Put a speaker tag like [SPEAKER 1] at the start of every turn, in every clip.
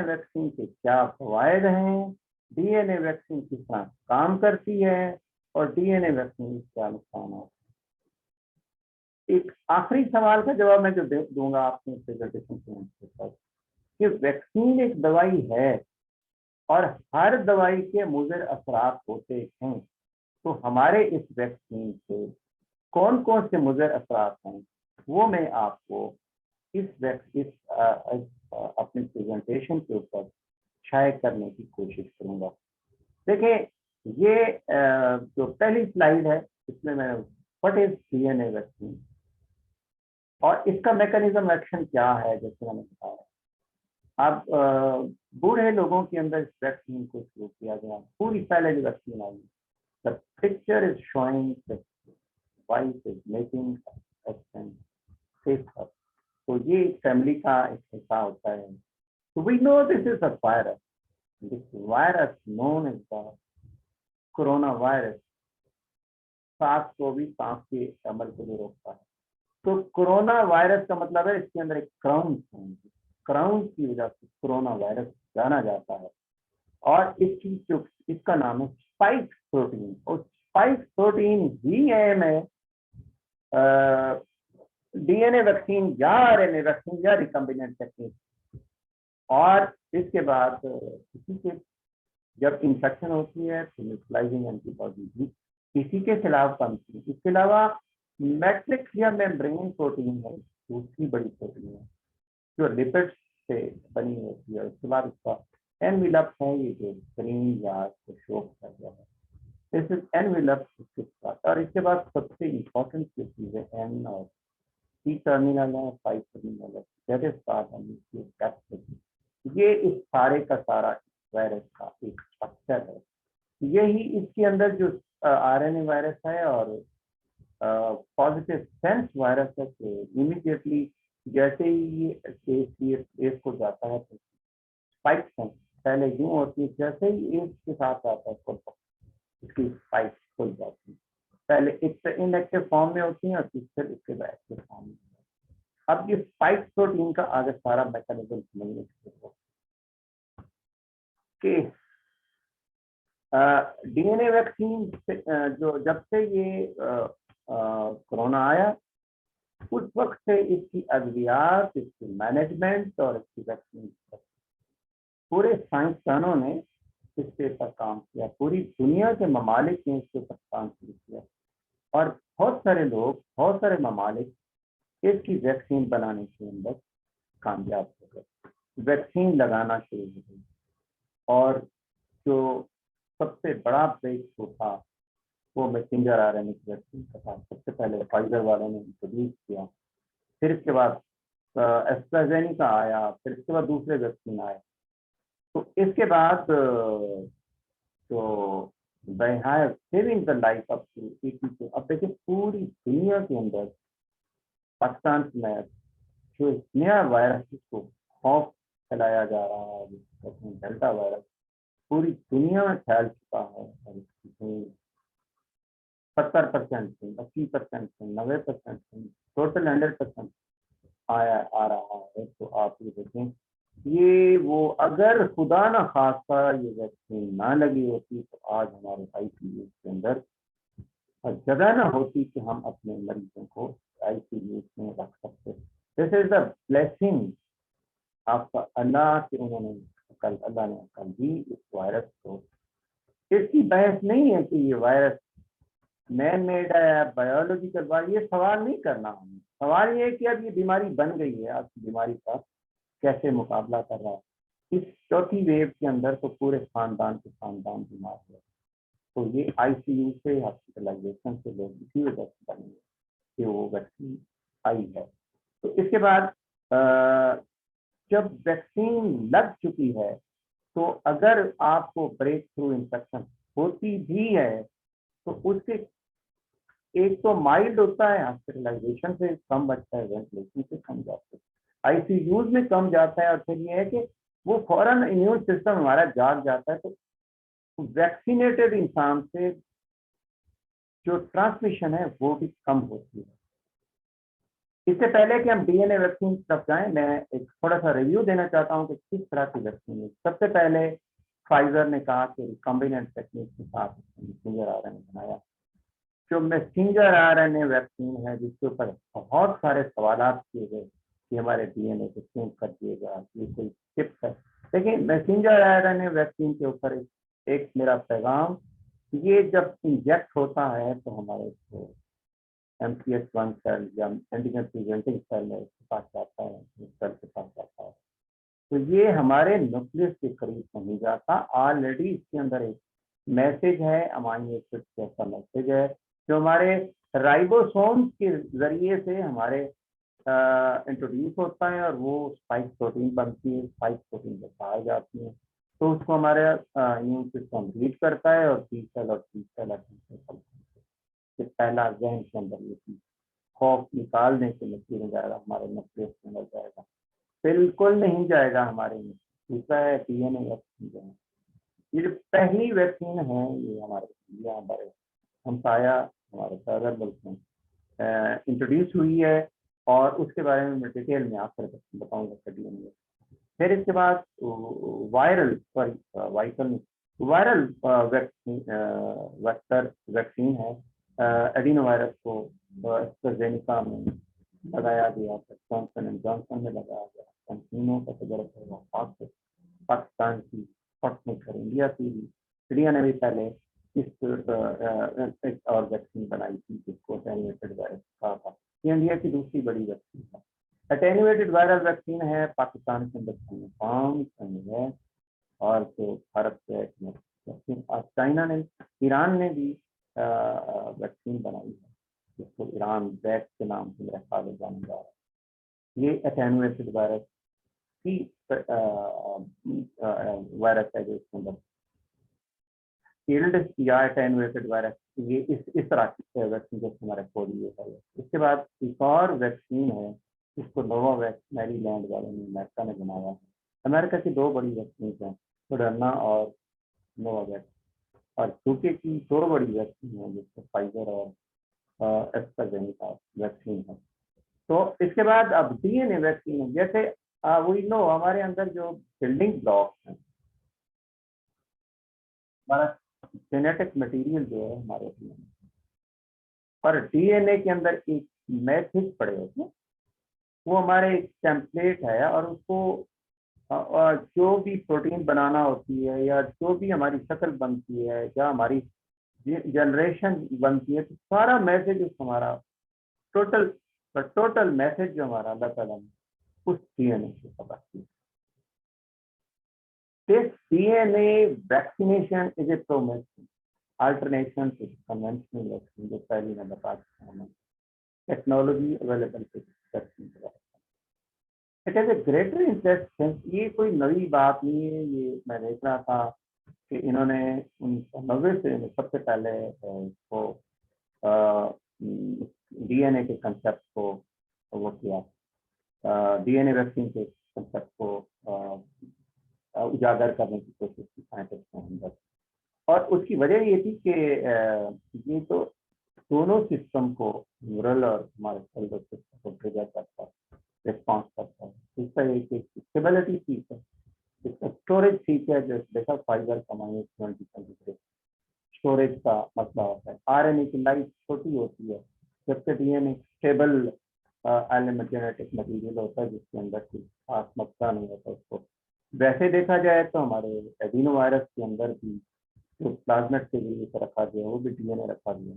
[SPEAKER 1] Vaccine के क्या फायदे हैं, डीएनए वैक्सीन किस तरह काम करती है और डीएनए वैक्सीन के क्या नुकसान है। एक आखिरी सवाल का जवाब मैं जो दूंगा आपने प्रेजेंटेशन के साथ कि वैक्सीन एक दवाई है और हर दवाई के मुज़र असरात होते हैं, तो हमारे इस वैक्सीन से कौन कौन से मुज़र असरात हैं वो मैं आपको इस अपने प्रेजेंटेशन के ऊपर शाये करने की कोशिश करूंगा। देखें, ये जो पहली स्लाइड है इसमें मैं व्हाट इज डीएनए वैक्सीन और इसका मैकेनिज्म एक्शन क्या है, जैसे मैंने बताया। अब बूढ़े लोगों के अंदर इस वैक्सीन को शुरू किया गया, पूरी पहले जो वैक्सीन आई, the picture is showing that wife is making safe. तो ये फैमिली का एक हिस्सा होता है। तो we know this is a virus, this virus known as the corona virus, सांस को भी सांस के अमल को भी रोकता है। तो कोरोना वायरस का मतलब है इसके अंदर एक क्राउन की वजह से कोरोना वायरस जाना जाता है। और इसका नाम है स्पाइक प्रोटीन, और स्पाइक प्रोटीन ही है में डीएनए वैक्सीन या आरएनए वैक्सीन या रिकम्बिनेंट टेक्निक। और इसके बाद किसी के जब इंफेक्शन होती है तो न्यूट्रलाइजिंग एंटीबॉडी भी इसी के खिलाफ बनती है। इसके अलावा मैट्रिक्स या मेम्ब्रेन प्रोटीन है, दूसरी बड़ी प्रोटीन है जो लिपिड से बनी होती है। उसके बाद उसका एनवेलप है, ये जो स्क्रीन या शो कर रहा है, दिस इज एनवेलप। इसके साथ और इसके बाद सबसे इम्पोर्टेंट जो चीज है एन और सी टर्मिनल है, 5 टर्मिनल है, दैट इज पार्ट ऑफ ये इस सारे का सारा वायरस का एक स्ट्रक्चर है। यही इसके अंदर जो आरएनए वायरस है और पॉजिटिव सेंस वायरस है कि इमीडिएटली जैसे ही ये एज को जाता है तो स्पाइक सेंस पहले यूं होती है, जैसे ही एज के साथ आता है तो इसकी स्पाइक खुल जाती है। पहले एक इनएक्टिव फॉर्म में होती है और फिर इसके बाद एक्टिव फॉर्म में। अब ये स्पाइक प्रोटीन का आगे सारा मैकेनिज्म समझने की जरूरत कि डीएनए वैक्सीन जो जब से ये कोरोना आया उस वक्त से इसकी अद्वियात, इसकी मैनेजमेंट और इसकी वैक्सीन पूरे साइंसदानों ने इसके ऊपर काम किया। पूरी दुनिया के ममालिक ने इसके ऊपर काम शुरू किया और बहुत सारे लोग, बहुत सारे ममालिक इसकी वैक्सीन बनाने के अंदर कामयाब हो गए, वैक्सीन लगाना शुरू हो गई। और जो सबसे बड़ा ब्रेक थ्रू था वो मैसेंजर आरएनए की वैक्सीन का था। सबसे पहले फाइजर वालों ने इंट्रोड्यूस किया, फिर इसके बाद एस्ट्राजेनेका आया, फिर इसके बाद दूसरे वैक्सीन आए। तो इसके बाद तो they have saving the life up to 82। अब देखिए पूरी दुनिया के अंदर पाकिस्तान में जो नया वायरस जिसको खौफ फैलाया जा रहा है, डेल्टा वायरस पूरी दुनिया में फैल चुका है और इसकी 70% से 80% से 90% से टोटल 100% आ रहा है। तो आप ये देखें, ये वो अगर खुदा ना खास्ता ये वैक्सीन ना लगी होती तो आज हमारे आईसीयू के अंदर जगह ना होती कि हम अपने मरीजों को आईसीयू में रख सकते। दिस इज द ब्लेसिंग आपका अल्लाह के, उन्होंने अल्लाह ने अकल दी इस वायरस को। इसकी बहस नहीं है कि ये वायरस मैन मेड है, बायोलॉजिकल वायरस, ये सवाल नहीं करना हमें। सवाल ये है कि अब ये बीमारी बन गई है, आपकी बीमारी का कैसे मुकाबला कर रहा है। इस चौथी वेव के अंदर तो पूरे खानदान के खानदान बीमार हुए। तो ये आईसीयू से हॉस्पिटलाइजेशन से लोग इसी वजह से बने कि वो वैक्सीन आई है। तो इसके बाद जब वैक्सीन लग चुकी है तो अगर आपको ब्रेक थ्रू इन्फेक्शन होती भी है तो उसके एक तो माइल्ड होता है, हॉस्पिटलाइजेशन से कम बचता है, वेंटिलेशन से कम जाता है, आईसीयूज में कम जाता है। और फिर ये है कि वो फौरन इम्यून सिस्टम हमारा जाग जाता है। तो वैक्सीनेटेड इंसान से जो ट्रांसमिशन है वो भी कम होती है। इससे पहले कि हम डीएनए वैक्सीन तरफ जाएं, मैं एक थोड़ा सा रिव्यू देना चाहता हूं कि किस तरह की वैक्सीन है। सबसे पहले फाइजर ने कहा कि रिकॉम्बिनेंट टेक्निक के साथ मैसेंजर आरएनए बनाया। जो मैसेंजर आरएनए वैक्सीन है, जिसके ऊपर बहुत सारे सवाल किए गए कि हमारे डीएनए को चेंज कर दिएगा, ये कोई टिप्स है। लेकिन मैसेंजर आरएनए वैक्सीन के ऊपर एक मेरा पैगाम, ये जब इंजेक्ट होता है तो हमारे MCH1 सेल या एंटीजन प्रेजेंटिंग सेल है, उसके पास जाता है, सेल के पास जाता है, तो ये हमारे न्यूक्लियस के करीब नहीं जाता। ऑलरेडी इसके अंदर एक मैसेज है, अमाइनो एसिड जैसा मैसेज है, जो हमारे राइबोसोम के जरिए से हमारे इंट्रोड्यूस होता है और वो स्पाइक प्रोटीन बनती है, स्पाइक प्रोटीन बाहर जाती है, तो उसको हमारे इम्यून सिस्टम रीड करता है और टी सेल और टी सेल पहला जहन के अंदर ये चीज खौफ निकालने के नतीजे जाएगा, हमारे न्यूक्लियस के अंदर जाएगा, बिल्कुल नहीं जाएगा हमारे में। दूसरा है डीएनए वैक्सीन जो है, ये जो पहली वैक्सीन है, ये हमारे हमसाया हमारे सदर मुल्क में इंट्रोड्यूस हुई है, और उसके बारे में मैं डिटेल में आकर बताऊंगा डीएनए। फिर इसके बाद वायरल वेक्टर वैक्सीन है, एडिनो वायरस को एस्ट्राजेनेका में लगाया गया था, जॉनसन एंड जॉनसन में लगाया गया। कंपनियों का तजर्बा हुआ पाकिस्तान की, स्पुतनिक और इंडिया की भी। इंडिया ने भी पहले इस और वैक्सीन बनाई थी जिसको एटेन्यूएटेड वायरस कहा था। ये इंडिया की दूसरी बड़ी वैक्सीन है। एटेन्यूएटेड वायरल वैक्सीन है, पाकिस्तान के अंदर है, और जो भारत से चाइना ने, ईरान ने भी वैक्सीन बनाई है, जिसको ईरान वैक्स के नाम से रखा जाने जा रहा है। ये एटेन्यूएटेड वायरस की वायरस है, जो इसके अंदर शील्ड या एटेन्यूएटेड वायरस, ये इस तरह की वैक्सीन जैसे हमारे पोलियो है। इसके बाद एक और वैक्सीन है, इसको नोवावैक्स मैरीलैंड वालों ने, अमेरिका ने बनाया है। अमेरिका की दो बड़ी वैक्सीन हैं, मॉडर्ना और नोवावैक्स, और यूके की दो बड़ी वैक्सीन है, जिसको फाइजर और एस्ट्राजेनेका वैक्सीन है। तो इसके बाद अब डीएनए वैक्सीन है। जैसे वी नो हमारे अंदर जो बिल्डिंग ब्लॉक्स हैं, हमारा जेनेटिक मटेरियल जो है हमारे डीएनए, और डीएनए के अंदर एक मैसेज पड़े होते हैं, वो हमारे एक टेम्पलेट है, और उसको जो भी प्रोटीन बनाना होती है या जो भी हमारी शक्ल बनती है या हमारी जनरेशन बनती है, तो सारा मैसेज हमारा टोटल मैसेज जो हमारा अल्लाह ताला ने उस डीएनए से पता किया। This DNA vaccination is a promising alternation to conventional vaccine, जो पहले मैं बता चुका हूँ। Technology available vaccine, it is a greater interest. ये कोई नई बात नहीं है, ये मैं देख रहा था कि इन्होंने 1990 से सबसे पहले इसको डीएनए के कंसेप्ट को वो किया, डीएनए वैक्सीन के कंसेप्ट को उजागर करने की कोशिश की साइंटिस्टों के अंदर। और उसकी वजह ये थी कि ये तो दोनों सिस्टम को, न्यूरल और हमारे सेलुलर सिस्टम को ट्रिगर करता है, रिस्पॉन्स करता है। इसका एक स्टेबिलिटी ठीक है, इसका स्टोरेज ठीक है। जो देखा फाइबर कमाई 2023 स्टोरेज का मसला होता है। आरएनए की लाइफ छोटी होती है, जबकि DNA stable element genetic material होता है, जिसके अंदर कोई खास मसला नहीं होता उसको। वैसे देखा जाए तो हमारे एडिनो वायरस के अंदर भी जो प्लाज्मिड के जरिए से रखा गया, वो भी डीएनए रखा गया,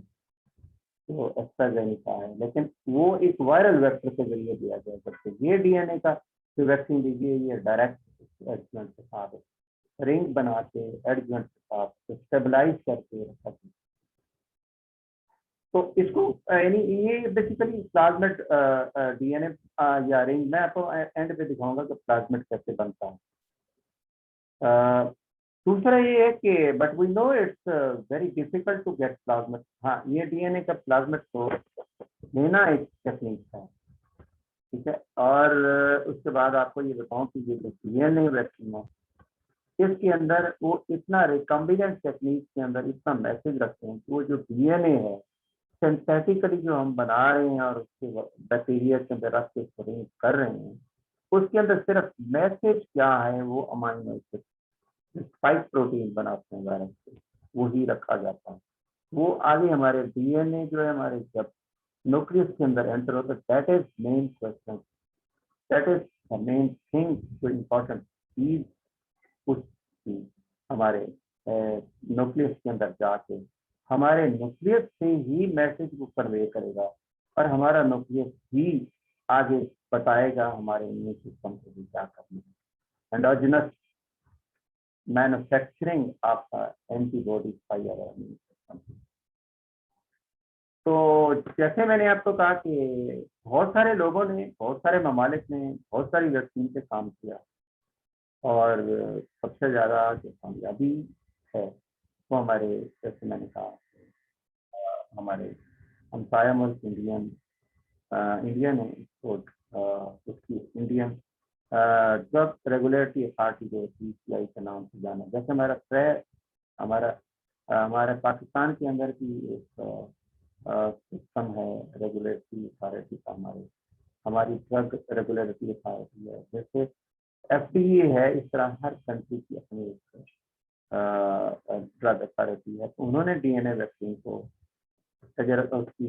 [SPEAKER 1] तो एस्ट्राजेनेका है, लेकिन वो एक वायरल वेक्टर के जरिए दिया गया। जबकि ये डीएनए का जो वैक्सीन दी गई, ये डायरेक्ट एडजुवेंट के साथ रिंग बना के एडजुवेंट के साथ स्टेबलाइज करके रखा गया। तो इसको यानी ये बेसिकली प्लाज्मिड डीएनए या रिंग, मैं आपको एंड पे दिखाऊंगा कि प्लाज्मिड कैसे बनता है। दूसरा ये है कि but we know it's very difficult to get plasmid. हाँ, ये डीएनए का प्लाज्मिड को लेना एक टेक्निक है, ठीक है। और उसके बाद आपको ये बताऊं कि ये जो डीएनए वैक्सीन है, इसके अंदर वो इतना रिकम्बिनेंट टेक्निक के अंदर इतना मैसेज रखते हैं कि वो जो डीएनए है सिंथेटिकली जो हम बना रहे हैं और उसके बैक्टीरिया के अंदर रख के स्टोरेज कर रहे हैं, उसके अंदर सिर्फ मैसेज क्या है, वो अमाइनो एसिड स्पाइक प्रोटीन बनाते हैं वायरस से, वही रखा जाता है। वो आगे हमारे डीएनए जो है हमारे जब न्यूक्लियस के अंदर एंटर होता है, that is main question, that is the main thing जो इम्पोर्टेंट चीज उसकी हमारे न्यूक्लियस के अंदर जाके हमारे न्यूक्लियस से ही मैसेज को कन्वे करेगा, और हमारा न्यूक्लियस ही आगे बताएगा हमारे इम्यून सिस्टम को भी क्या करना है। एंडोजिनस मैन्युफैक्चरिंग आपका antibody by our immune system. तो जैसे मैंने आपको कहा कि बहुत सारे लोगों ने, बहुत सारे ममालिक ने बहुत सारी वैक्सीन पे काम किया, और सबसे ज़्यादा जो कामयाबी है वो हमारे, जैसे मैंने कहा, हमारे हमसाया मुल्क इंडिया ने इसको उसकी इंडियन ड्रग रेगुलेटरी अथॉरिटी जो PCI के नाम से जाना, जैसे हमारा हमारे पाकिस्तान के अंदर की एक सिस्टम है रेगुलेटरी अथॉरिटी का, हमारी ड्रग रेगुलेटरी अथॉरिटी है, जैसे FDA है, इस तरह हर कंट्री की अपनी एक ड्रग अथॉरिटी है। तो उन्होंने DNA वैक्सीन को उसकी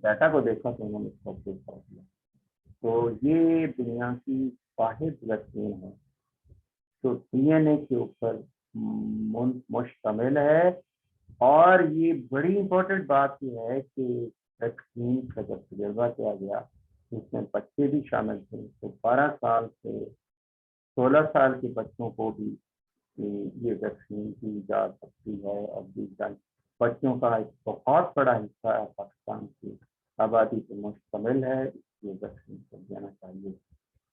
[SPEAKER 1] डाटा को देखा तो उन्होंने इसको अप्रूव कर दिया। तो ये दुनिया की वाहिद वैक्सीन है जो DNA के ऊपर मुश्तमिल है। और ये बड़ी इंपॉर्टेंट बात यह है कि वैक्सीन का जब तजर्बा किया गया इसमें बच्चे भी शामिल थे, तो 12 साल से 16 साल के बच्चों को भी ये वैक्सीन दी जा सकती है। और बच्चों का एक बहुत बड़ा हिस्सा पाकिस्तान की आबादी पर मुश्तमिल है, ये वैक्सीन को देना चाहिए।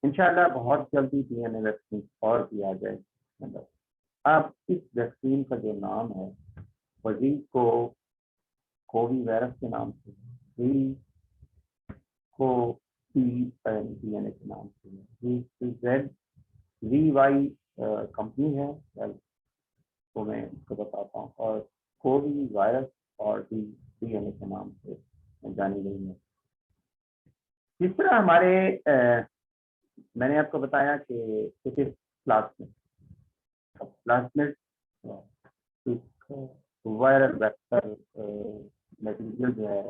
[SPEAKER 1] इंशाल्लाह बहुत जल्दी DNA वैक्सीन और भी आ जाए। मतलब अब इस वैक्सीन का जो नाम है वही को कोवी वायरस के नाम से, को DNA के नाम से VY कंपनी है, तो मैं इसको बताता हूँ, और कोवी वायरस और DNA के नाम से जानी गई है। जिस तरह हमारे मैंने आपको बताया कि it is plasmid, plasmid viral vector material जो है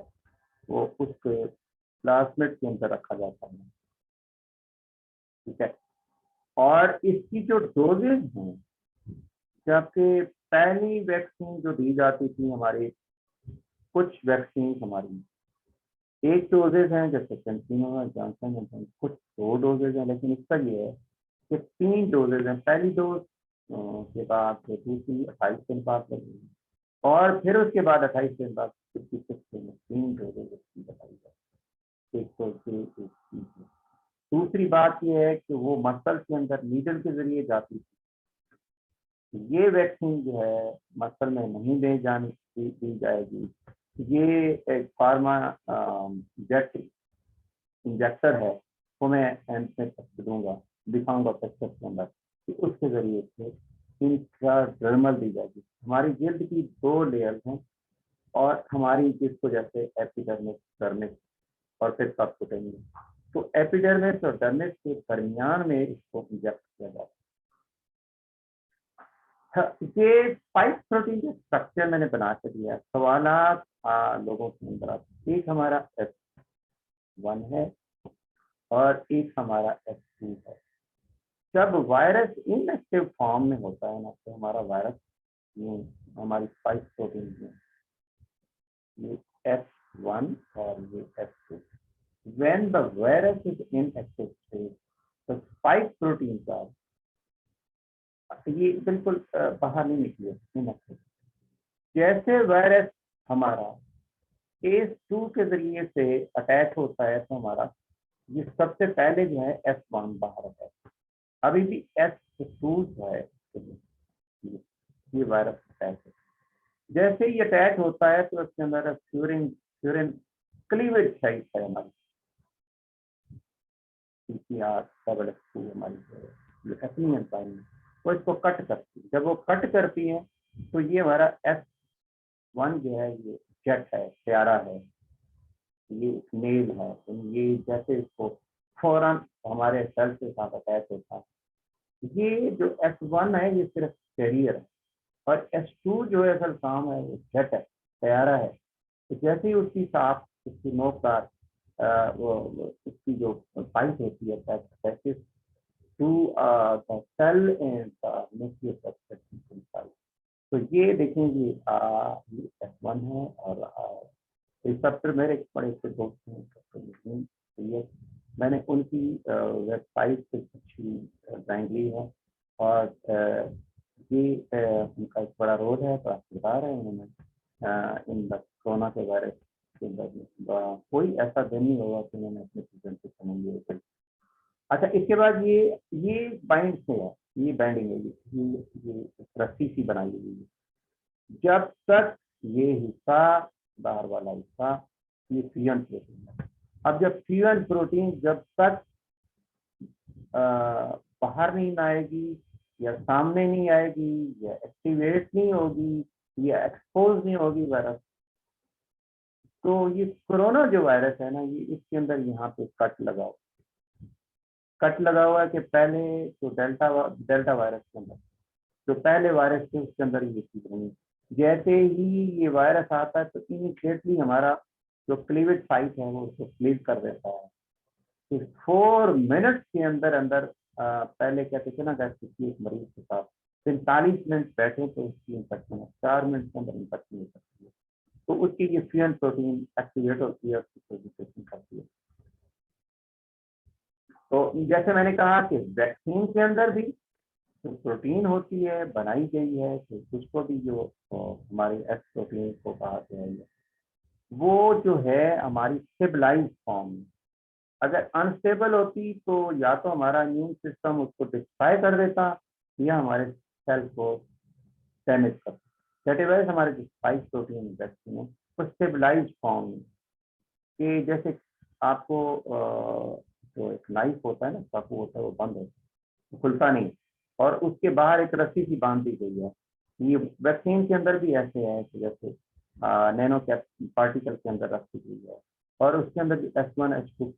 [SPEAKER 1] वो उस प्लाज्मिड के अंदर रखा जाता है, ठीक है। और इसकी जो डोजेज हैं, जबकि पहली वैक्सीन जो दी जाती थी हमारी, कुछ वैक्सीन हमारी एक डोजेज हैं, जैसे कैंसिनो जॉनसन एंड कुछ 2 डोजेज हैं, लेकिन इसका ये है कि 3 डोजेज हैं। पहली डोज के बाद दूसरी 28 दिन बाद लगेगी, और फिर उसके बाद 28 दिन बाद 56 दिन में 3 डोजेज इसकी बताई जाती है, 106 दूसरी बात यह है कि वो मसल के अंदर नीडल के जरिए जाती थी। ये वैक्सीन जो है मसल में नहीं दी जाएगी। ये एक फार्मा जेट इंजेक्टर है, वो मैं एंड में दूंगा, दिखाऊंगा पिक्चर के अंदर कि उसके जरिए से इंट्राडर्मल दी जाएगी। हमारी जिल्द की 2 लेयर्स हैं, और हमारी जिसको जैसे एपिडर्मिस, डर्मिस और फिर सबक्यूटेनियस, तो एपिडर्मिस और डर्मिस के दरमियान में इसको इंजेक्ट किया जाता है। ये स्पाइक प्रोटीन के स्ट्रक्चर मैंने बना के दिया। सवालात लोगों के अंदर आते, एक हमारा S1 है और एक हमारा S2 है। जब वायरस इनएक्टिव फॉर्म में होता है ना, तो हमारा वायरस हमारी स्पाइक प्रोटीन में ये S1 और ये S2, when the virus is in active state, the spike proteins are, ये बिल्कुल बाहर नहीं निकले इनएक्टिव। जैसे वायरस हमारा ACE2 के जरिए से अटैक होता है, तो हमारा ये सबसे पहले जो है S1 बाहर आता है, अभी भी S2 जो है ये वायरस अटैक है। जैसे ही अटैक होता है तो उसके अंदर फ्यूरिन क्लीवेज साइट है हमारी, हमारी एंजाइम वो इसको कट करती है। जब वो कट करती है तो ये हमारा S1 जो है ये जेट है, प्यारा है, ये स्नेल है, तो ये जैसे इसको फौरन हमारे सेल के साथ अटैच होता है। ये जो S1 है ये सिर्फ कैरियर है, और S2 जो है असल काम है वो जेट है, तैयारा है। तो जैसे ही उसकी सांप, उसकी नोकदार वो उसकी जो पाइप होती है to the cell and the nucleus of cell. तो ये देखेंगे ये S1 है, और इस सब पर मेरे बड़े से दोस्त हैं तो मैंने उनकी वेबसाइट से अच्छी ड्राइंग ली है, और ये उनका एक बड़ा रोल है, तो आप बता रहे हैं उन्होंने इन द कोरोना के वायरस के अंदर कोई ऐसा दिन नहीं होगा कि मैंने अपने प्रेजेंटेशन में ये। अच्छा, इसके बाद ये बाइंड से है, ये बाइंडिंग है, ये रस्सी सी बनाई हुई है। जब तक ये हिस्सा, बाहर वाला हिस्सा, ये फ्यूजन प्रोटीन है। अब जब फ्यूजन प्रोटीन जब तक बाहर नहीं आएगी, या सामने नहीं आएगी, या एक्टिवेट नहीं होगी, या एक्सपोज नहीं होगी वायरस, तो ये कोरोना जो वायरस है ना, ये इसके अंदर यहाँ पे कट लगा हुआ है कि पहले जो डेल्टा वायरस के अंदर जो पहले वायरस थे उसके अंदर ये चीज नहीं। जैसे ही ये वायरस आता है तो इमीडिएटली हमारा जो क्लीवेज साइट है वो उसको क्लीव कर देता है। तो 4 मिनट के अंदर अंदर पहले कहते थे ना किसी एक मरीज के साथ 45 मिनट बैठे तो उसकी इन्फेक्शन है, 4 मिनट के अंदर इन्फेक्शन हो सकती है। तो उसकी ये फ्यूजन प्रोटीन एक्टिवेट होती है, उसकी प्रोड्यूसेशन करती है। तो जैसे मैंने कहा कि वैक्सीन के अंदर भी तो प्रोटीन होती है, बनाई गई है, तो उसको भी जो हमारे एस प्रोटीन को कहा गया है, वो जो है हमारी स्टेबलाइज फॉर्म। अगर अनस्टेबल होती तो या तो हमारा इम्यून सिस्टम उसको डिस्ट्रॉय कर देता, या हमारे सेल को डैमेज कर देता। दैट इज वाई हमारे जो स्पाइक प्रोटीन वैक्सीन है वो स्टेबलाइज फॉर्म में, कि जैसे आपको जो एक नाइफ होता है ना, चाकू होता है, वो बंद होता है, खुलता नहीं, और उसके बाहर एक रस्सी सी बांध दी गई है। ये वैक्सीन के अंदर भी ऐसे है कि जैसे नैनो पार्टिकल के अंदर रखी गई है, और उसके अंदर जो S1H2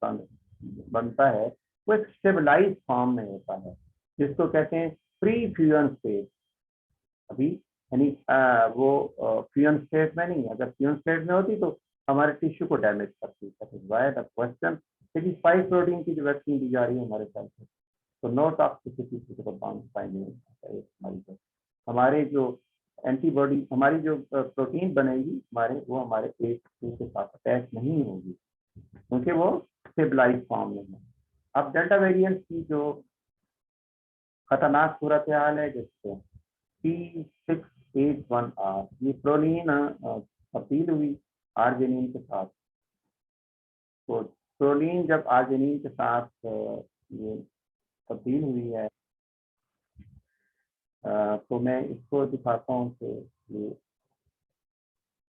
[SPEAKER 1] बनता है वो एक स्टेबलाइज फॉर्म में होता है, जिसको कहते हैं प्री फ्यूजन स्टेट। अभी यानी वो फ्यूजन स्टेट में नहीं, अगर फ्यूजन स्टेट में होती तो हमारे टिश्यू को डैमेज करती है। Why the question, spike protein की जो वैक्सीन दी जा रही है हमारे साथ, तो नो टॉक्सिसिटी हमारे जो एंटीबॉडी, हमारी जो प्रोटीन बनेगी हमारे, वो हमारे पेट के साथ अटैच नहीं होगी, क्योंकि वो स्टेबलाइज फॉर्म में है। अब डेल्टा वेरिएंट की जो खतरनाक सूरत हाल है, जैसे P681R, ये प्रोटीन तब्दील हुई आर्जिनिन के साथ। तो प्रोटीन जब आर्जिनिन के साथ ये तब्दील हुई है, तो मैं इसको दिखाता हूँ कि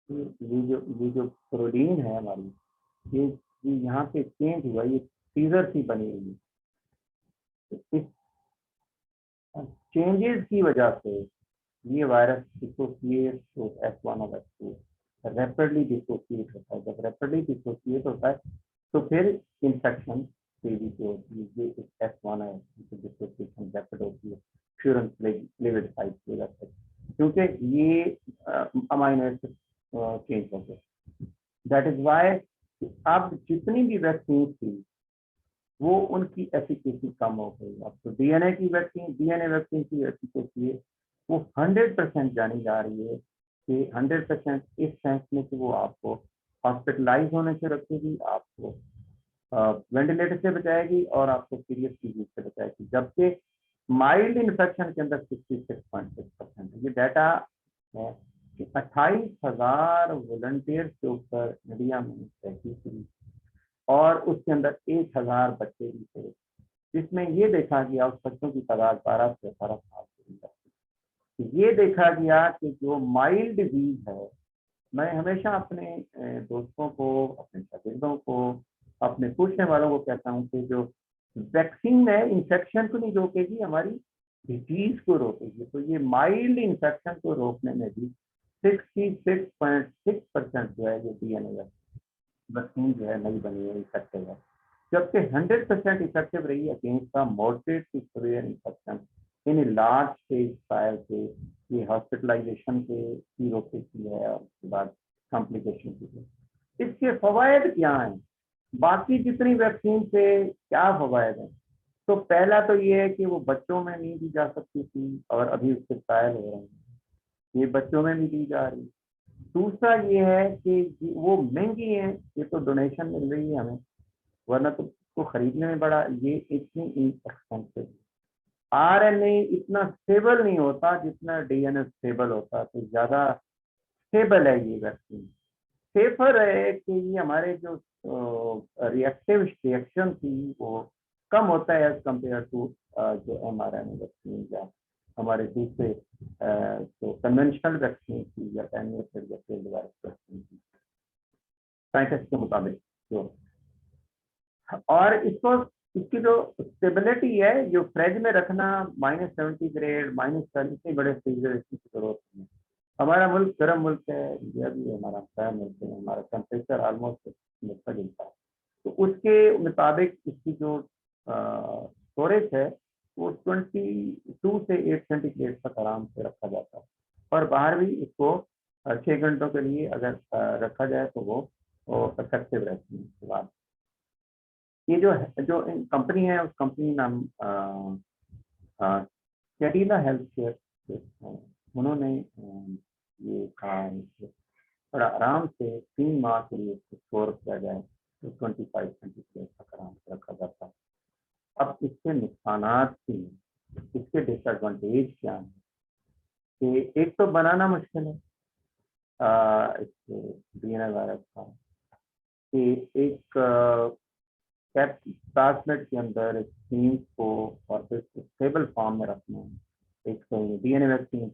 [SPEAKER 1] ये जो प्रोटीन है हमारी, ये यहाँ पे चेंज हुआ, ये सीजर सी बनी हुई है। इस चेंजेस की वजह से ये वायरस डिसोसिएट तो S1 और S2 रैपिडली डिसोसिएट होता है। जब रैपिडली डिसोसिएट होता है तो फिर इन्फेक्शन तेजी से होती है। ये S1 है, डिसोसिएशन रैपिड होती है फ्यूरन क्लीवेज साइट की वजह से, क्योंकि ये अमाइनो एसिड चेंज हो गए। दैट इज वाई अब जितनी भी वैक्सीन थी वो उनकी एफिकेसी कम हो गई। अब तो डीएनए वैक्सीन की एफिकेसी वो 100% जानी जा रही है, कि 100% इस सेंस में कि वो आपको हॉस्पिटलाइज होने से रखेगी, आपको वेंटिलेटर से बचाएगी, और आपको सीरियस डिजीज से बचाएगी। जबकि माइल्ड इन्फेक्शन के अंदर 66.6% ये डाटा है कि 28,000 वॉलंटियर्स के ऊपर इंडिया में तहकीक हुई, और उसके अंदर 1,000 बच्चे भी थे, जिसमें ये देखा गया उस बच्चों की तादाद 12 से 18 साल की। ये देखा गया कि जो माइल्ड डिजीज है, मैं हमेशा अपने दोस्तों को, अपने शागिर्दों को, अपने पूछने वालों को कहता हूँ कि जो वैक्सीन है इन्फेक्शन को नहीं रोकेगी, हमारी डिजीज को रोकेगी। तो ये माइल्ड इन्फेक्शन को रोकने में भी 66.6% जो है ये डीएनए वैक्सीन जो है नई बनी है इफेक्टिव है, जबकि 100% इफेक्टिव रही against the moderate to severe infection in large stage trial के। ये हॉस्पिटलाइजेशन के की रोकती है और उसके बाद कॉम्प्लिकेशन की है। इसके फवायद क्या हैं, बाकी जितनी वैक्सीन से क्या फवायद है? तो पहला तो ये है कि वो बच्चों में नहीं दी जा सकती थी और अभी उसके ट्रायल हो रहे हैं, ये बच्चों में भी दी जा रही। दूसरा ये है कि वो महंगी है, ये तो डोनेशन मिल रही है हमें, वरना तो उसको खरीदने में बड़ा ये इतनी एक्सपेंसिव। आरएनए इतना स्टेबल नहीं होता जितना डीएनए स्टेबल होता, तो ज्यादा स्टेबल है ये वैक्सीन। सेफर है कि ये हमारे जो रिएक्टिव रिएक्शन थी वो कम होता है एज कम्पेयर टू जो एमआरएनए वैक्सीन या हमारे दूसरे जो कन्वेंशनल वैक्सीन थी या एनिमेटेड या फील्ड वायरस वैक्सीन थी साइंटिस्ट के मुताबिक जो। और इसको इसकी जो स्टेबिलिटी है, जो फ्रिज में रखना -70 -40 इतने बड़े फ्रीजर की जरूरत नहीं है। हमारा मुल्क गर्म मुल्क है, इंडिया भी हमारा गर्म मुल्क है, हमारा टेम्परेचर ऑलमोस्ट मिलता जुलता है, तो उसके मुताबिक इसकी जो स्टोरेज है वो 22 से 8 सेंटीग्रेड तक आराम से रखा जाता है। और बाहर भी इसको 6 घंटों के लिए अगर रखा जाए तो वो इफेक्टिव रहती है। उसके बाद ये जो कंपनी है उस कंपनी नाम कैडिला हेल्थ केयर, उन्होंने ये कहा है कि थोड़ा आराम से 3 माह के लिए स्टोर किया जाए तो 25 सेंटीग्रेड तक आराम से रखा जाता है। अब इसके नुकसानात भी हैं, इसके डिसएडवांटेज क्या हैं कि एक तो बनाना मुश्किल है इसके डीएनए वायरस का, कि एक प्लाज्मिड के अंदर जीन्स को और फिर स्टेबल फॉर्म में रखना है। एक तो डीएनए वैक्सीन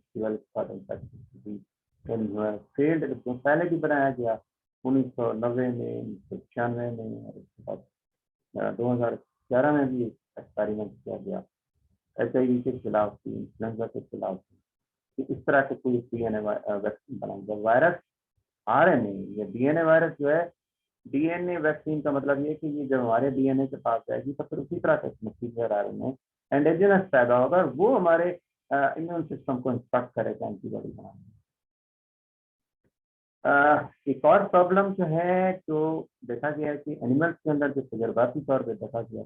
[SPEAKER 1] फेल्ड जो पहले भी बनाया गया 1990 में, 1996 में और उसके बाद 2011 में भी एक्सपेरिमेंट किया गया HIV के खिलाफ थी, इन्फ्लुएंजा के खिलाफ थी, कि इस तरह के कोई डीएनए वैक्सीन बनाएंगे। वायरस आरएनए या डीएनए वायरस जो है, डीएनए वैक्सीन का मतलब ये कि ये जब हमारे डीएनए के पास जाएगी तो फिर उसी तरह का मैसेंजर आरएनए एंडोजेनस पैदा होगा, वो हमारे इम्यून सिस्टम को इंस्ट्रक्ट करेगा एंटीबॉडी बनाने। एक और प्रॉब्लम जो है जो देखा गया है कि एनिमल्स के अंदर जो तजर्बाती तौर पर देखा गया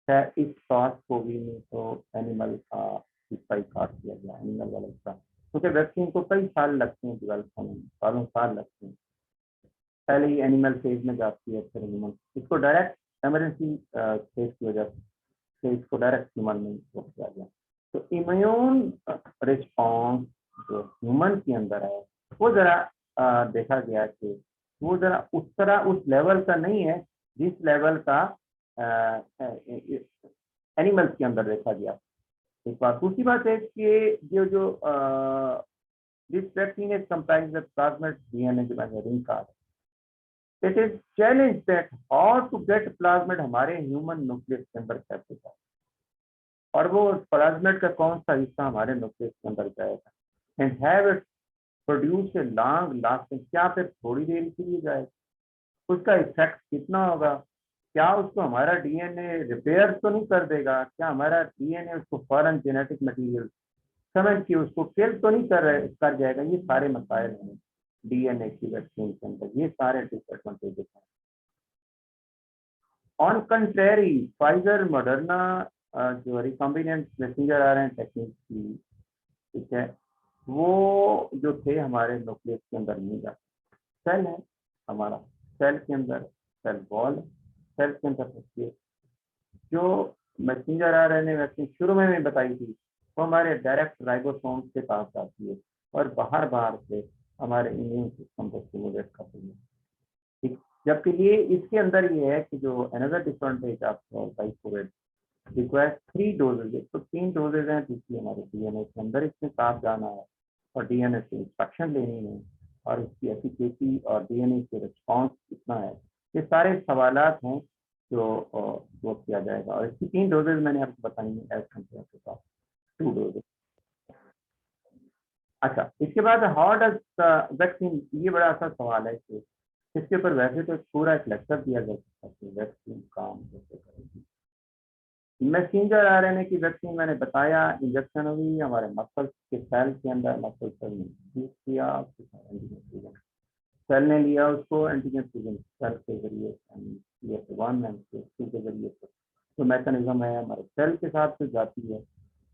[SPEAKER 1] है, इस टॉस को भी नहीं तो एनिमल का हिस्सा ही काट दिया गया, एनिमल वाला हिस्सा, क्योंकि वैक्सीन को कई साल लगते हैं डिवेल्प होने में, साल लगते हैं। पहले ही एनिमल फेज में जाती है फिर ह्यूमन, इसको डायरेक्ट इमरजेंसी फेज की वजह से इसको डायरेक्ट ह्यूमन में रोक दिया गया। तो इम्यून रिस्पॉन्स जो ह्यूमन के अंदर है वो जरा देखा गया कि वो जरा उस तरह उस लेवल का नहीं है जिस लेवल का एनिमल्स के अंदर देखा गया। एक बात, दूसरी बात है कि जो this vaccine is complying with plasmid DNA जो मैंने रिंग कहा, it is challenge that how to get plasmid हमारे ह्यूमन न्यूक्लियस के अंदर कैसे जाए, और वो प्लाज्मिड का कौन सा हिस्सा हमारे न्यूक्लियस के अंदर जाएगा, and have it produce a long lasting, क्या फिर थोड़ी देर के लिए जाएगा, उसका इफेक्ट कितना होगा, क्या उसको हमारा डीएनए रिपेयर तो नहीं कर देगा, क्या हमारा डीएनए उसको फॉरेन जेनेटिक मटेरियल समझ के उसको किल तो नहीं कर जाएगा। ये सारे मसाइल हैं डीएनए की वैक्सीन के अंदर, ये सारे डिसएडवांटेजेस हैं। ऑन कंट्रेरी फाइजर मॉडर्ना जो रिकॉम्बिनेंट मैसेंजर आ रहे हैं टेक्निक की, ठीक है, वो जो थे हमारे न्यूक्लियस के अंदर नहीं जाते। सेल है हमारा, सेल के अंदर सेल वॉल, सेल के अंदर देखिए जो मैसेंजर आ रहे हैं वैक्सीन शुरू में मैं बताई थी वो हमारे डायरेक्ट राइबोसोम के पास जाती है और बाहर से हमारे इम्यून सिस्टम को स्टिमुलेट करती है, ठीक। जबकि ये इसके अंदर ये है कि जो another disadvantage of Covid require 3 doses, तो 3 डोजेज हैं जिसकी हमारे डीएनए के अंदर इसमें साथ जाना है और डीएनए से इंस्ट्रक्शन लेनी है और इसकी एफिकेसी और डीएनए के रिस्पॉन्स कितना है, ये सारे सवालात हैं जो किया जाएगा। और इसकी 3 डोजेज मैंने आपको बताई है एज कम्पेयर टू 2 डोजेज। अच्छा, इसके बाद हाउ डज वैक्सीन, ये बड़ा आसान सवाल है कि इसके ऊपर वैसे तो पूरा एक लेक्चर दिया जा सकता है कि वैक्सीन काम कैसे करेगी। मैसेंजर आरएनए की वैक्सीन मैंने बताया, इंजेक्शन हुई हमारे मसल्स के सेल के अंदर, मसल सेल ने यूज किया, सेल ने लिया उसको एंटीजन सेल के जरिए CF1 एंड CF2 के जरिए जो मैकेनिज्म है हमारे सेल के साथ से जाती है,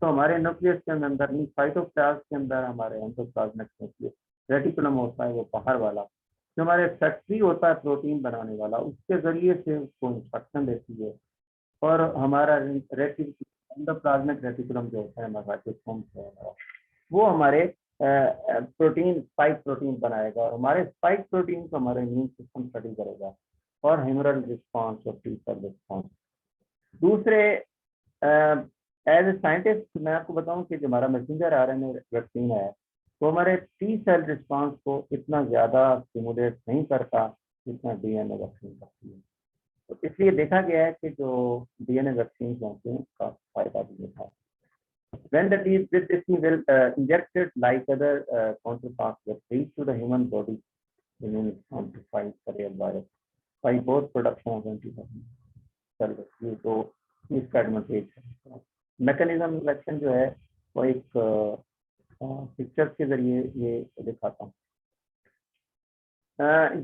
[SPEAKER 1] तो हमारे न्यूक्लियस के अंदर, साइटोप्लाज्म के अंदर हमारे एंडोप्लाज्मिक न्यूक्लियस रेटिकुलम होता है, वो बाहर वाला जो हमारे फैक्ट्री होता है प्रोटीन बनाने वाला, उसके जरिए से उसको इंस्ट्रक्शन देती है। और हमारा एंडोप्लाज्मिक रेटिकुलम जो होता है हमारा वो हमारे प्रोटीन स्पाइक प्रोटीन बनाएगा, और हमारे स्पाइक प्रोटीन को हमारे इम्यून सिस्टम स्टडी करेगा और ह्यूमरल रिस्पॉन्स और टी सेल रिस्पॉन्स। दूसरे एज ए साइंटिस्ट मैं आपको बताऊं कि जो हमारा मैसेंजर आरएनए वैक्सीन है तो हमारे टी सेल रिस्पॉन्स को इतना ज़्यादा स्टिमुलेट नहीं करता जितना डीएनए वैक्सीन करती है। तो इसलिए देखा गया है कि जो डीएनए वैक्सीन होते हैं उसका फायदा भी होता है। When the this vaccine will injected like other counterparts that reach to the human body immune response to fight career virus by both production of antibody cell ये तो इसका एडवांटेज है। मैकेनिज्म रिएक्शन जो है वो एक पिक्चर के जरिए ये दिखाता हूँ।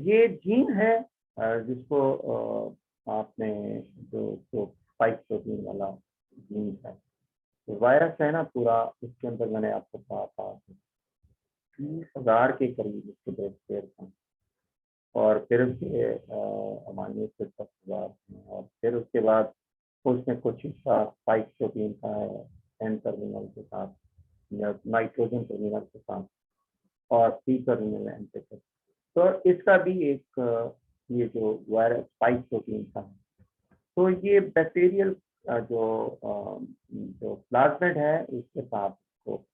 [SPEAKER 1] ये जीन है जिसको आपने जो स्पाइक प्रोटीन वाला जीन है, तो वायरस है ना पूरा, इसके अंदर मैंने आपको कहा था 30,000 के करीब इसके बेस पेयर हैं, और फिर उसके अमानियों से 10,000, और फिर उसके बाद उसमें कुछ हिस्सा स्पाइक प्रोटीन का है एन टर्मिनल के साथ या नाइट्रोजन टर्मिनल के साथ और सी टर्मिनल एन के साथ। तो इसका भी एक ये जो वायरस स्पाइक प्रोटीन का है, तो ये बैक्टीरियल जो प्लाज्मिड है उसके साथ को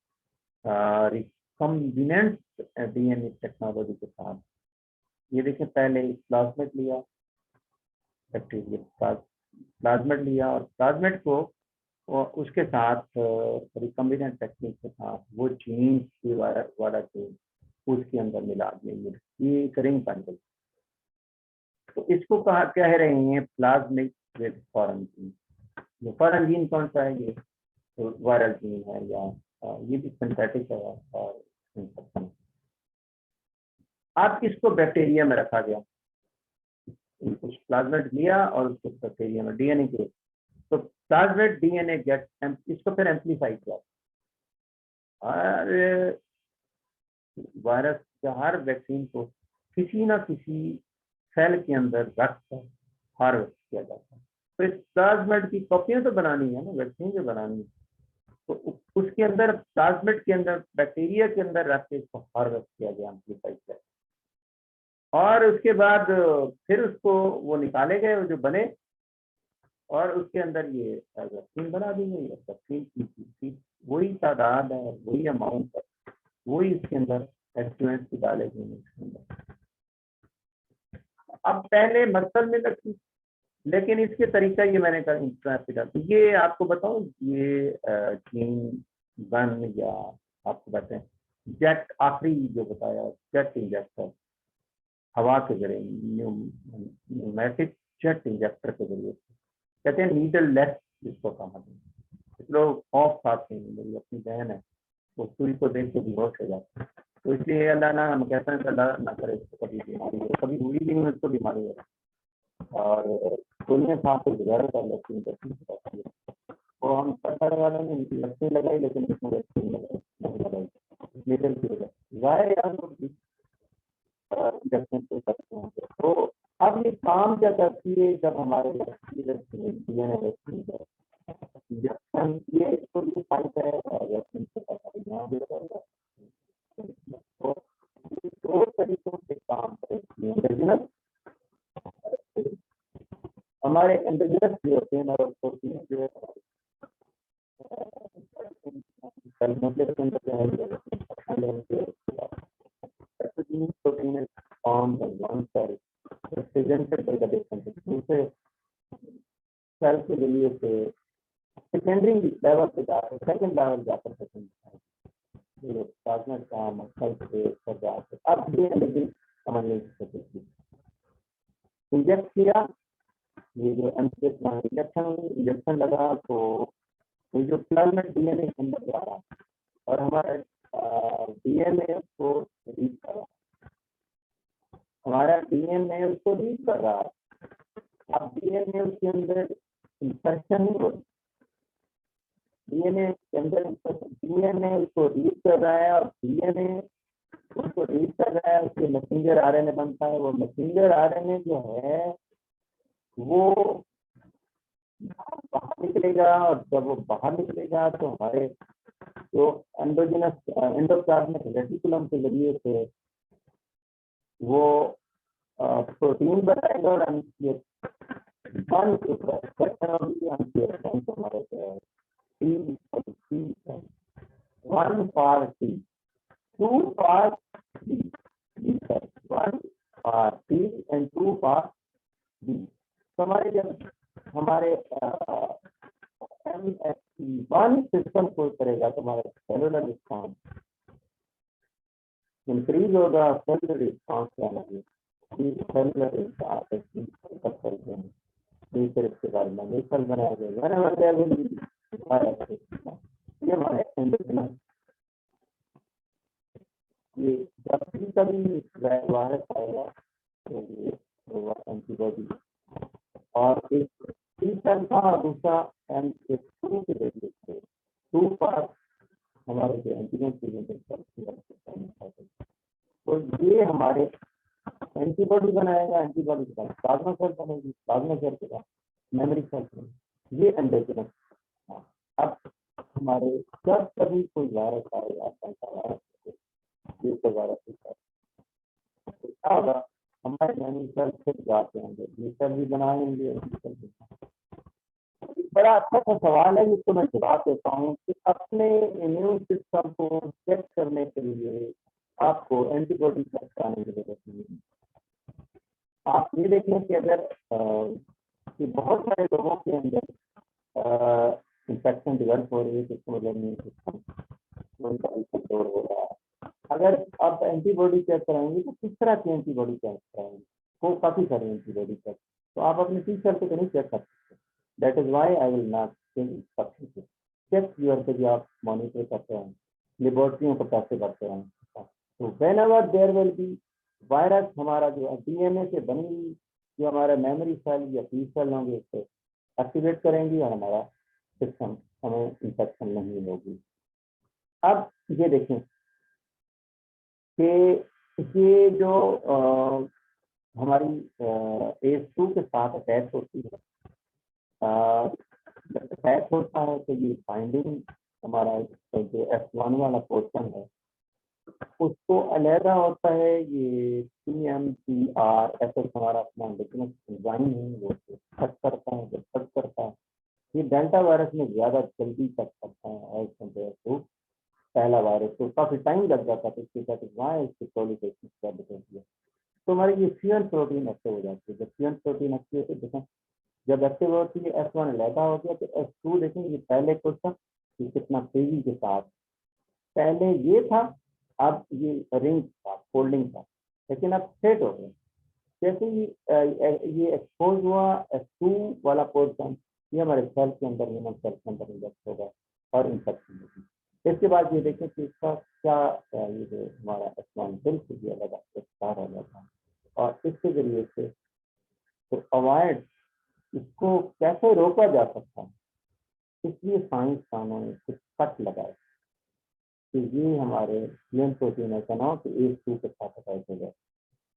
[SPEAKER 1] रिकम्बिनेंट डीएनए टेक्नोलॉजी के साथ, ये देखिए पहले प्लाज्मिड लिया, बैक्टीरियल प्लाज्मिड लिया और प्लाज्मिड को उसके साथ रिकम्बिनेंट टेक्निक के साथ वो जीन की वाला जो उसके अंदर मिला दिया, ये करेंगे पैनल। तो इसको कहा कह रहे हैं प्लाज्मिक विद फॉरेन जीन। जो फॉरेन जीन कौन सा है, ये तो वायरल जीन है या ये भी सिंथेटिक है और इन्फेक्शन। आप इसको बैक्टीरिया में रखा गया, कुछ प्लाज्मिड लिया और उसको बैक्टीरिया में डीएनए के, तो प्लाज्मिड डीएनए गेट इसको फिर एम्पलीफाई किया और वायरस या हर वैक्सीन को किसी ना किसी सेल के अंदर रख कर हार्वेस्ट किया जाता है। तो इस प्लाज्मिड की कॉपियां तो बनानी है ना, वैक्सीन जो बनानी है, तो उसके अंदर प्लाज्मिड के अंदर बैक्टीरिया के अंदर रख के इसको हार्वेस्ट किया गया, एम्पलीफाई किया, और उसके बाद फिर उसको वो निकाले गए जो बने, और उसके अंदर ये वैक्सीन बना दी गई। वैक्सीन की वही तादाद है, वही अमाउंट है, वही इसके अंदर एक्सपेरिमेंट की डाले गए इसके अंदर। अब पहले मसल में रखी, लेकिन इसके तरीका ये मैंने कहा इंट्रापिडल। तो ये आपको बताऊं, ये जीन गन या आपको बताएं जेट, आखिरी जो बताया जेट इंजेक्टर, हवा के जरिए न्यूमेटिक जेट इंजेक्टर के जरिए, कहते हैं नीडल लेस जिसको कहा जाए। लोग खौफ खाते हैं, मेरी अपनी बहन है वो सुई को देख के बेहोश हो जाते हैं, तो इसलिए अल्लाह ना हम कहते हैं अल्लाह ना करे इसको कभी बीमारी हो, कभी हुई भी नहीं उसको बीमारी हो, और दुनिया सांप को गुजारा कर लेती है। तो हम सरकार वालों ने वैक्सीन लगाई, लेकिन इसमें वैक्सीन नहीं लगाई नीडल की वजह जाहिर से करते हैं। तो अब ये काम क्या करती है, जब हमारे डीएनए वैक्सीन इंजेक्शन ये इसको भी फाइट है और वैक्सीन से यहाँ भी रहेगा। तो दो तरीकों से काम करेगी। एंडोजेनस, हमारे एंडोजेनस जो होते हैं ना प्रोटीन जो है protein is formed in one cell, represented by the different दूसरे सेल के जरिए से सेकेंडरी लेवल पे जाकर सेकंड लेवल जाकर प्लाज्मा का मक्खल से कर जाते अब ये लेकिन समझने की कोशिश की इंजेक्ट किया ये जो इंजेक्शन लगा तो ये जो प्लाज्मेट डीएनए के अंदर जा रहा और हमारा डीएनए को रीड कर रहा हमारा डीएनए उसको रीड कर रहा है अब डीएनए के अंदर इंफेक्शन नहीं हो डीएनए के अंदर डीएनए उसको रीड कर रहा है और डीएनए उसको रीड कर रहा है उसके मैसेंजर आरएनए बनता है वो मैसेंजर आरएनए जो है वो बाहर निकलेगा और जब वो बाहर निकलेगा तो हमारे जो एंडोजिनस एंडोप्लाज्मिक रेटिकुलम के जरिए से वो प्रोटीन बनाएगा और one for T two for T one for T and two for D तो हमारे जब हमारे वन सिस्टम को करेगा तो हमारे सेलुलर रिस्पॉन्स इंक्रीज होगा सेलुलर रिस्पॉन्स सेलुलर फिर इसके बाद में नेशनल बनाया गया ये हमारे एंडोजिनस ये जब भी कभी वायरस आएगा तो ये एंटीबॉडी और एक टी सेल का दूसरा एंड एक टू के जरिए से टू पार्ट हमारे जो एंटीजन तो ये हमारे एंटीबॉडी बनाएगा एंटीबॉडी के बाद प्लाज्मा सेल बनेगी प्लाज्मा सेल के बाद मेमोरी सेल बनेगी ये एंडोजिनस अब हमारे जब कभी कोई वायरस आएगा क्या होगा हमारे मेमोरी सेल फिर जाते हैं ये सेल भी बनाएंगे बड़ा अच्छा सा सवाल है जिसको मैं जवाब देता हूँ कि अपने इम्यून सिस्टम को चेक करने के लिए आपको एंटीबॉडी टेस्ट कराने की जरूरत नहीं है आप ये देखें कि अगर कि बहुत सारे लोगों के अंदर इंफेक्शन डेवलप हो रही है जिसको मतलब इम्यून सिस्टम कमजोर हो रहा है अगर आप एंटीबॉडी चेक कराएंगे तो किस तरह की एंटीबॉडी चेक कराएंगे वो काफी सारी एंटीबॉडी चेक तो आप अपने टी सेल को नहीं चेक कर सकते that is why I will not check your pay जो आप मॉनिटर करते हैं लेबोरेटरियों को पैसे भरते हैं तो whenever there will be virus हमारा जो डीएनए से बनी जो हमारा मेमोरी सेल या टी सेल होंगे उससे एक्टिवेट करेंगी और हमारा सिस्टम हमें इंफेक्शन नहीं होगी अब ये देखें कि ये जो हमारी ACE2 के साथ अटैच होती है अटैच होता है तो ये फाइंडिंग हमारा जो F1 वाला पोर्शन है उसको अलहदा होता है ये CMPR ऐसा हमारा अपना डिफरेंस डिजाइन है वो कट करता है जब कट करता है ये डेल्टा वायरस में ज्यादा जल्दी कट करता है एज कम्पेयर टू पहला वायरस तो काफी टाइम लग जाता है इसके साथ वहाँ इसकी प्रोलिफरेशन कर देती है तो हमारी ये फ्यूएन प्रोटीन एक्टिव हो जाती है जब फ्यूएन प्रोटीन एक्टिव होती है देखें जब एक्टिव होती है F1 अलहदा हो गया तो F2 देखेंगे ये पहले क्वेश्चन ये कितना तेजी के साथ पहले ये था अब ये रिंग था फोल्डिंग था लेकिन अब सेट हो गया जैसे ये एक्सपोज हुआ F2 वाला पोर्शन ये हमारे सेल के अंदर ह्यूमन सेल के अंदर इंजेक्ट होगा और इन्फेक्शन होगी इसके बाद ये देखें कि इसका क्या ये जो हमारा F1 बिल्कुल भी अलग स्टार हो जाता है और इसके जरिए से तो अवॉइड इसको कैसे रोका जा सकता है इसलिए साइंसदानों ने कुछ कट लगाए कि ये हमारे फ्यूएन प्रोटीन ऐसा ना हो कि ACE2 के साथ अटैच हो जाए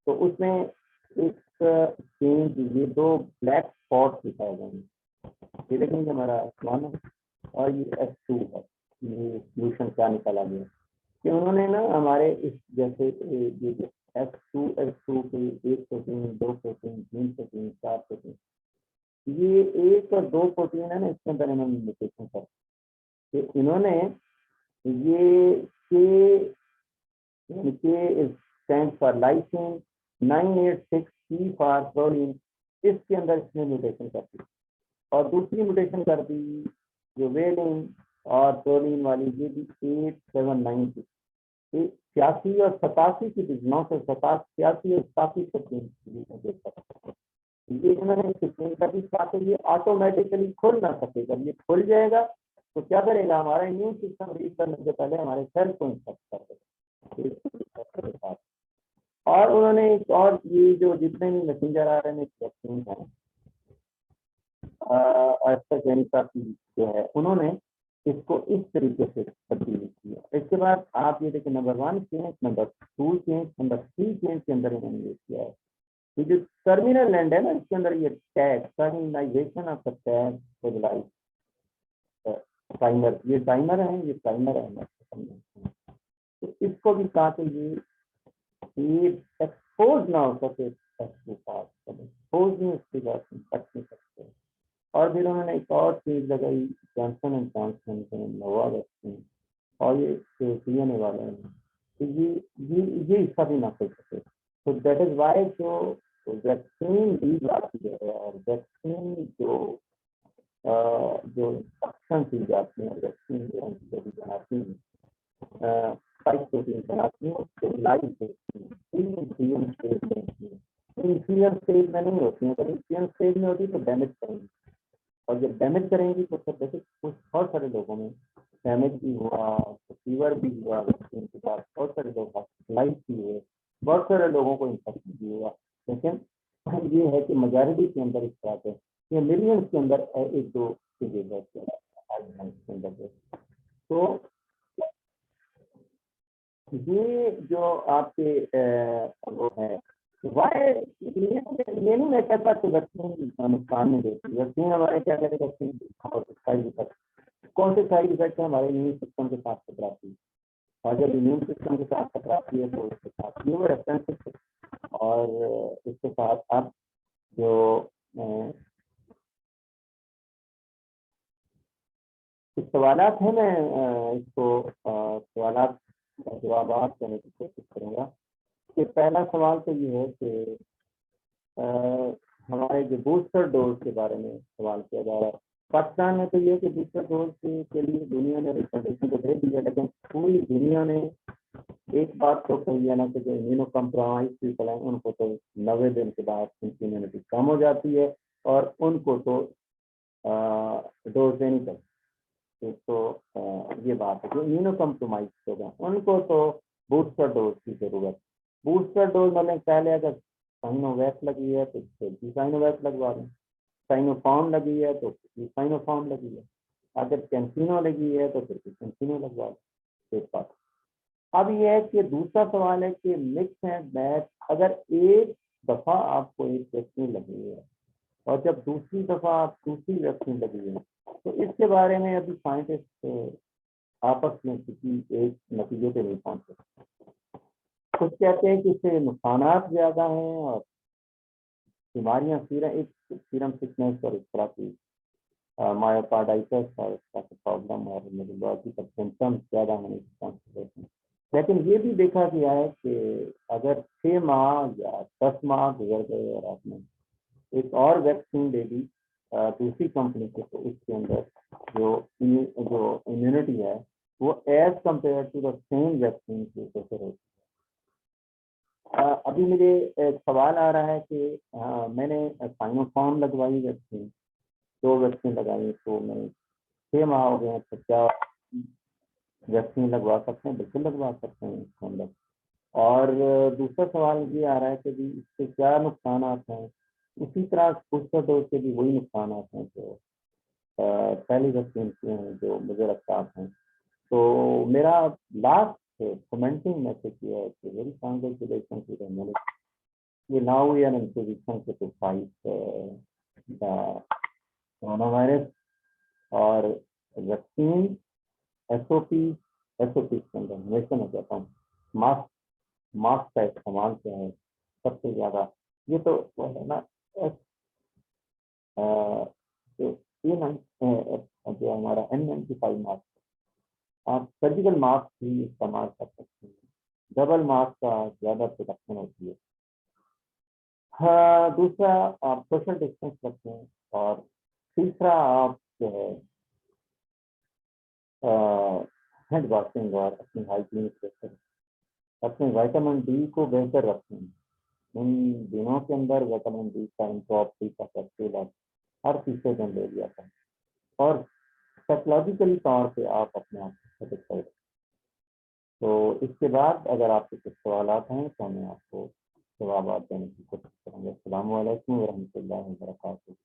[SPEAKER 1] तो उसमें एक चेंज ये दो ब्लैक स्पॉट दिखाए गए हैं ये देखेंगे हमारा F1 है और ये F2 है ये सोल्यूशन क्या निकाला गया कि उन्होंने ना हमारे इस जैसे ये F2 के एक प्रोटीन दो प्रोटीन तीन प्रोटीन चार प्रोटीन ये एक और दो प्रोटीन है ना इसके अंदर इन्होंने म्यूटेशन कर तो इन्होंने ये के stand for lysine 986P for proline इसके अंदर इसने म्यूटेशन कर दी और दूसरी म्यूटेशन कर दी जो वेलिन और प्रोलिन वाली ये भी 879 86 और 87 की 987 और 87 तक ये उन्होंने स्क्रीन का भी कहा तो ये ऑटोमेटिकली खुल ना सकेगा। ये खुल जाएगा तो क्या करेगा, हमारा इम्यून सिस्टम रीड करने से पहले हमारे सेल को इंफेक्ट कर देगा। और उन्होंने एक और ये जो जितने भी मैसेंजर आ रहे हैं वैक्सीन हैं एस्ट्राजेनेका की जो है, उन्होंने इसको इस तरीके से तब्दील किया। इसके बाद आप ये देखिए, number 1 change, number 2 change, number 3 change के अंदर इन्होंने ये किया है। ये जो टर्मिनल एंड है ना, इसके अंदर ये tag termination of the tag stabilize primer, ये प्राइमर है, ये प्राइमर है। तो इसको भी कहा कि ये एक्सपोज ना हो सके, एक्सपोज नहीं उसके बाद इन्फेक्ट नहीं सकते। और फिर उन्होंने एक और चीज लगाई, जॉनसन एंड जॉनसन के नोवा वैक्सीन, और ये जो आने वाले हैं, तो ये इसका भी ना कर सके। तो दैट इज वाई जो वैक्सीन दी जाती है और वैक्सीन जो इंस्ट्रक्शन दी जाती है, वैक्सीन जो भी बनाती है, स्पाइक प्रोटीन बनाती है, उसको लाइव देखती है, इंफ्लुएंस स्टेज में नहीं होती है। अगर इंफ्लुएंस स्टेज में होती तो डैमेज करेंगी, और जब डैमेज करेंगी तो फिर जैसे कुछ बहुत सारे लोगों में डैमेज भी हुआ, फीवर भी हुआ, वैक्सीन के बाद बहुत सारे लोग हॉस्पिटलाइज भी हुए, बहुत सारे लोगों को इन्फेक्शन भी हुआ। लेकिन ये है कि मेजॉरिटी के अंदर इस तरह से, ये मिलियंस के अंदर एक दो चीजें के अंदर। तो ये जो आपके वो है, वाई ये नहीं मैं कहता कि वैक्सीन नुकसान नहीं देती। वैक्सीन हमारे क्या करेगा, साइड इफेक्ट, कौन से साइड इफेक्ट है, हमारे इम्यून सिस्टम के साथ टकराती है, और जब इम्यून सिस्टम के साथ टकराती है तो उसके साथ न्यूरो रेफरेंसेस, और इसके साथ आप जो सवालात है, मैं इसको सवालात का जवाब देने की कोशिश करूँगा। कि पहला सवाल तो ये है कि हमारे जो बूस्टर डोज के बारे में सवाल किया जा रहा है। पाकिस्तान में तो ये कि बूस्टर डोज के लिए दुनिया ने रिकमेंडेशन तो दे दी है, लेकिन पूरी दुनिया ने एक बात तो कही है ना कि जो इम्यूनो कम्प्रोमाइज पीपल हैं उनको तो 90 दिन के बाद उनकी इम्यूनिटी कम हो जाती है और उनको तो डोज देनी चाहिए। तो ये बात है, जो इम्यूनो कम्प्रोमाइज होगा उनको तो बूस्टर डोज की जरूरत। बूस्टर डोज मैंने पहले अगर साइनोवैक लगी है तो साइनोवैक लगवा दें, साइनोफॉर्म लगी है तो साइनोफॉर्म लगी है, अगर कैंसिनो लगी है तो फिर कैंसिनो लगवा दें। एक बात। अब ये है कि दूसरा सवाल है कि मिक्स एंड मैच, अगर एक दफा आपको एक वैक्सीन लगी है और जब दूसरी दफा आप दूसरी वैक्सीन लगी है, तो इसके बारे में अभी साइंटिस्ट आपस में किसी एक नतीजे पे नहीं पहुंचे। कुछ कहते हैं कि इससे नुकसान ज्यादा हैं और बीमारियां सीरम सिकनेस और इस तरह की मायोकार्डाइटिस और इस तरह की प्रॉब्लम और न्यूरोलॉजिकल सिम्टम्स ज्यादा होने की चांसेस हैं। लेकिन ये भी देखा गया है कि अगर 6 माह या 10 माह गुजर गए और आपने एक और वैक्सीन ले ली दूसरी कंपनी से, तो इसके अंदर जो इम्यूनिटी है वो as compare to the same vaccine के बेहतर होती है। अभी मुझे एक सवाल आ रहा है कि मैंने साइनोफॉर्म लगवाई वैक्सीन, 2 वैक्सीन लगाई, तो मैंने 6 माह हो गए हैं, तो क्या वैक्सीन लगवा सकते हैं? बिल्कुल लगवा सकते हैं इसके अंदर। और दूसरा सवाल ये आ रहा है कि भी इससे क्या नुकसान आते हैं? इसी तरह बूस्टर डोज के भी वही नुकसान आते हैं जो पहली वैक्सीन के हैं, जो मुझे लगता है। तो मेरा लास्ट कमेंटिंग मैसेज ये है कि very congratulation to the minister, ये now we are in position to fight the corona virus. और वैक्सीन एसओपी के अंदर हमेशा मैं कहता हूँ मास्क का इस्तेमाल क्या है सबसे ज्यादा। ये तो है ना, ये ना जो हमारा N95 मास्क, आप सर्जिकल मास्क भी इस्तेमाल कर सकते हैं, डबल मास्क का ज्यादा प्रोटेक्शन होती है। हाँ, दूसरा आप सोशल डिस्टेंस रखें, और तीसरा आप जो है हैंड वॉशिंग और अपनी हाइजीन रखें। अपने विटामिन डी को बेहतर रखें। इन दिनों के अंदर विटामिन डी का इंट्रोपी का कैप्सूल हर तीसरे दिन ले लिया था, और साइकोलॉजिकली तौर पे आप अपने आप को सेटिस्फाइड। तो इसके बाद अगर आपके कुछ सवाल हैं तो मैं आपको जवाब देने की कोशिश करूँगा। अस्सलाम वालेकुम व रहमतुल्लाहि व बरकातहू।